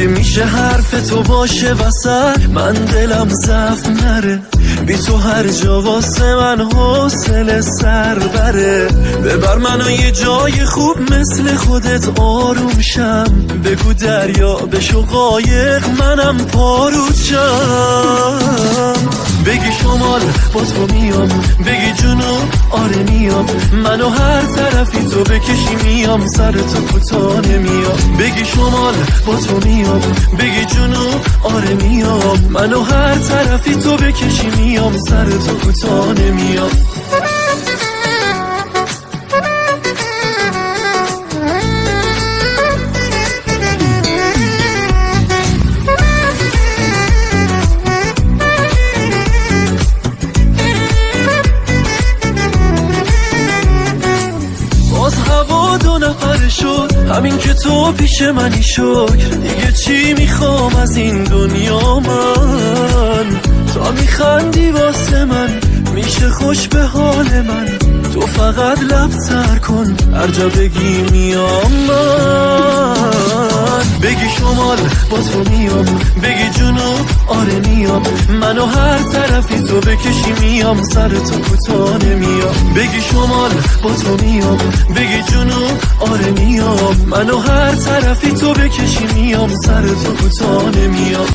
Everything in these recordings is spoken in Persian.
اگه میشه حرف تو باشه وسط، من دلم ضعف نره، بی تو هر جا واسه من حوصله سر بره. ببر منو یه جای خوب مثل خودت آروم شم، بگو دریا بشو قایق منم پارود شم. بگی شمال با تو میام، بگی جنوب آره میام، منو هر طرفی تو بکشی میام، سر تو کوتاه نمیام. بگی شمال با تو میام، بگی جنوب آره میام، منو هر طرفی تو بکشی میام، سر تو کوتاه نمیام. دو نفر شد همین که تو پیش منی، شکر دیگه چی میخوام از این دنیا من؟ تا میخندی واسه من میشه خوش به حال من، تو فقط لب تر کن هر جا بگی میام من. بگی شمال با تو میام، بگی جنوب آره میام، منو هر طرفی تو بکشی میام، سر تو کوتاه نمیام. بگی شمال با تو میام، بگی جنوب آره میام، منو هر طرفی تو بکشی میام، سر تو کوتاه نمیام.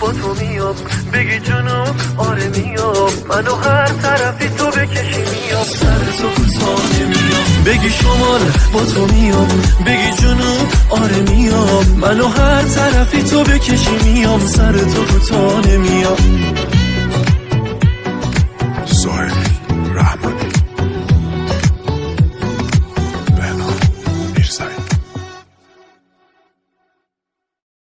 با تو میام، بگی جنوب آره میام، منو هر طرفی تو بکشی میام، سر تو کوتاه نمیام. بگی شمال با تو میام، بگی جنوب آره میام، منو هر طرفی تو بکشی میام، سر تو کوتاه نمیام.